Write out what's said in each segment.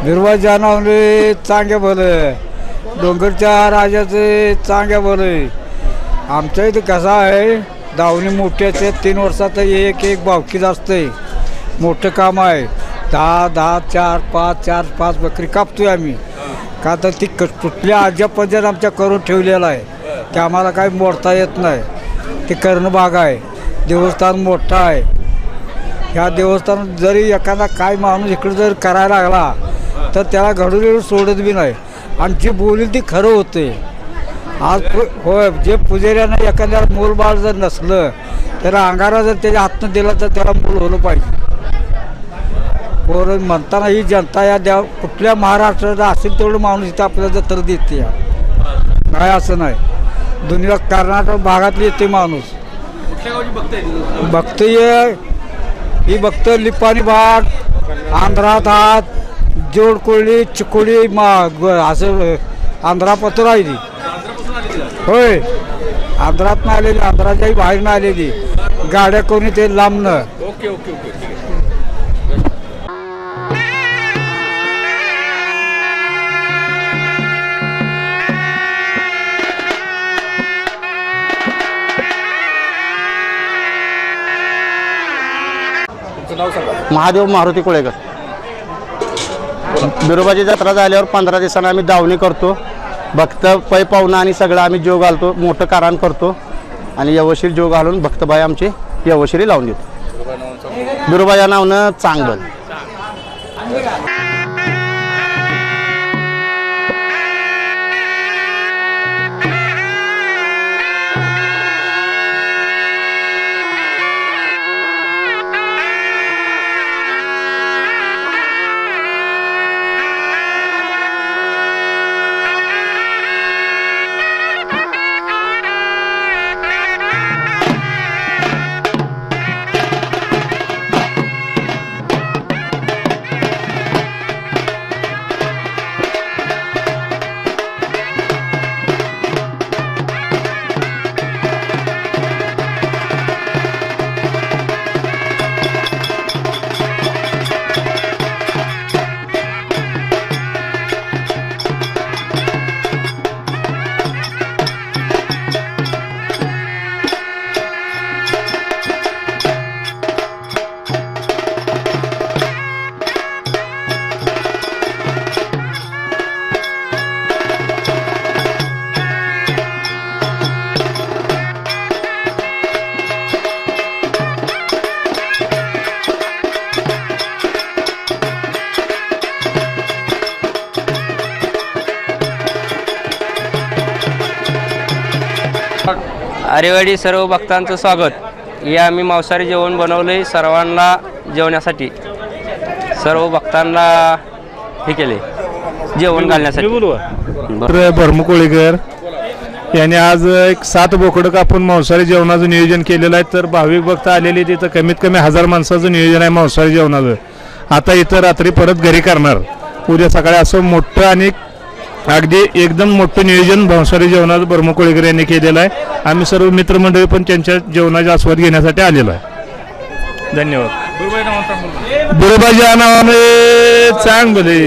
बिरवा जानवले चांगे भले डोंगरच्या राजाचे चांगे भले. आमच्या इथे कसं आहे दावणी मोठ्याचे 3 वर्षात एक बावकीच असते. मोठं काम आहे 10 4-5 बकरी कापतोय आम्ही. का तर ती कुठल्या अजब आमच्या करून ठेवलेलं आहे की आम्हाला काही मोडता येत नाही. ते करणं भाग आहे. देवस्थान मोठं आहे. ह्या देवस्थानात जरी एखादा काय माणूस इकडे जर करायला लागला तर त्याला घडून सोडत बी नाही. आणि जे बोलील ती खरं होते. आज होय जे पुजाऱ्यानं एखाद्याला मूलबाळ जर नसलं त्याला अंगारा जर त्याच्या हातनं दिला तर त्याला मूल होलं पाहिजे. बरं म्हणताना ही जनता या द्या कुठल्या महाराष्ट्रात असेल तेवढं माणूस इथं आपल्याला जत्र देते. नाही असं नाही. दुनिया कर्नाटक भागातली येते माणूस. बघतोय ही बघतं लिपाणी भाग आंध्रात हात जोडकोळी चिकोळी असं आंध्रापासून आहे ती. होय आंध्रात ना आलेली आंध्राच्याही बाहेर ना आलेली गाड्या कोणी ते लांबणं. ओके ओके ओके ठीक आहे. महादेव मारुती कोळेकर. बिरोबाची जत्रा झाल्यावर 15 दिवसांना आम्ही दावणी करतो. भक्त पै पाहुणा आणि सगळं आम्ही जेव घालतो. मोठं कारण करतो आणि यवशीर जेव घालून भक्तबाई आमची यवशिरी लावून देतो. बिरोबा या नावनं चांगलं. आरेवाडी सर्व भक्तांचं स्वागत. हे आम्ही मांसाहारी जेवण बनवले सर्वांना जेवण्यासाठी. सर्व भक्तांना हे केले जेवण घालण्यासाठी. भरमकोळीकर यांनी आज एक 7 बोकडं कापून मांसाहारी जेवणाचं नियोजन केलेलं आहे. तर भाविक भक्त आलेले तिथं कमीत कमी 1000 माणसाचं नियोजन आहे मांसाहारी जेवणाचं. आता इथं रात्री परत घरी करणार. उद्या सकाळी असं मोठं आणि अगदी एकदम मोठं नियोजन मांसाहारी जेवणाचं भरमकोळीकर यांनी केलेलं आहे. आम्ही सर्व मित्रमंडळी पण त्यांच्या जेवणाचा आस्वाद घेण्यासाठी आलेलो आहे. धन्यवाद. बिरोबाच्या नावाने चांगले.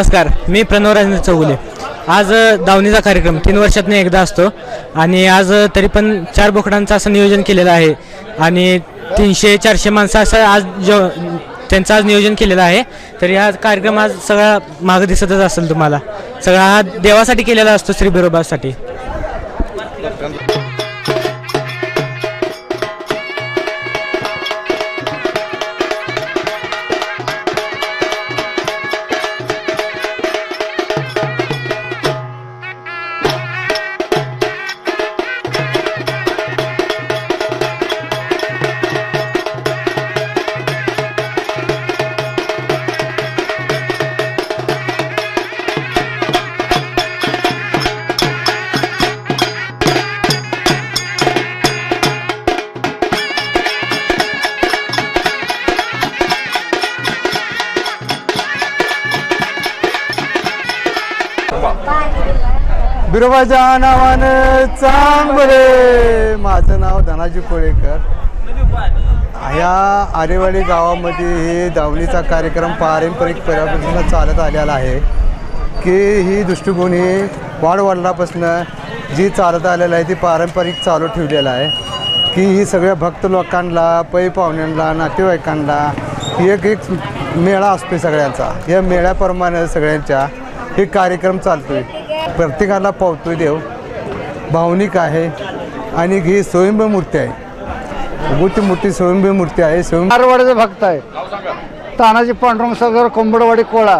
नमस्कार, मी प्रणव राजेंद्र चौगुले. आज दावणीचा कार्यक्रम 3 वर्षातून एकदा असतो आणि आज तरी पण 4 बोकडांचं असं नियोजन केलेलं आहे आणि 300-400 माणसं असं आज त्यांचं आज नियोजन केलेलं आहे. तरी हा कार्यक्रम आज सगळा मागं दिसतच असेल तुम्हाला. सगळा हा देवासाठी केलेला असतो, श्री बिरोबासाठी. बिरोबाच्या नावानं चांगले. माझं नाव धनाजी कोळेकर. ह्या आरेवाडी गावामध्ये हे दावणीचा कार्यक्रम पारंपरिक पद्धतीनं चालत आलेला आहे की ही दृष्टिकोन ही वाडवडिलापासून जी चालत आलेलं आहे ती पारंपरिक चालू ठेवलेलं आहे की ही सगळ्या भक्त लोकांना, पै पाहुण्यांना, नातेवाईकांना एक एक मेळा असतो सगळ्यांचा. या मेळ्याप्रमाणे सगळ्यांच्या हे कार्यक्रम चालतो आहे. प्रत्येकाला पावतोय देव, भावनिक आहे आणि ही स्वयंभू मूर्ती आहे. मोठी मोठी स्वयंभू मूर्ती आहे. आरवाड्याचा भक्त आहे. तानाजी पांडुरंग सागर कोंबडवाडी कोळा.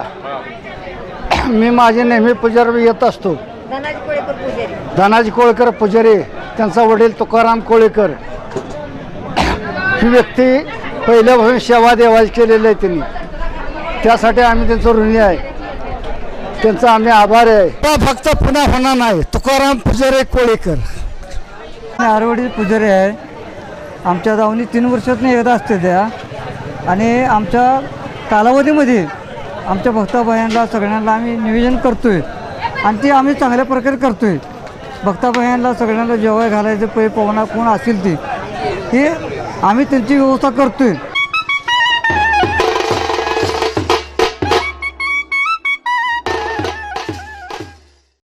मी माझे नेहमी पुजारी येत असतो. धनाजी कोळेकर पुजारी, त्यांचा वडील तुकाराम कोळेकर. ही व्यक्ती पहिल्यापासून सेवा देवाची केलेली आहे त्यांनी. त्यासाठी आम्ही त्यांचं ऋणी आहे, त्यांचा आम्ही आभार आहे. फक्त पुन्हा होणार नाही. तुकाराम पुजारी कोळेकर आरवडी पुजारी आहे. आमच्या दावणी 3 वर्षातून एकदा असते त्या आणि आमच्या कालावधीमध्ये आमच्या भक्ताबायांना सगळ्यांना आम्ही नियोजन करतो आहे आणि ते आम्ही चांगल्या प्रकारे करतो आहे. भक्ताबायांना सगळ्यांना जेवाय घालायचं, पै पवना कोण असेल ती हे आम्ही त्यांची व्यवस्था करतो आहे.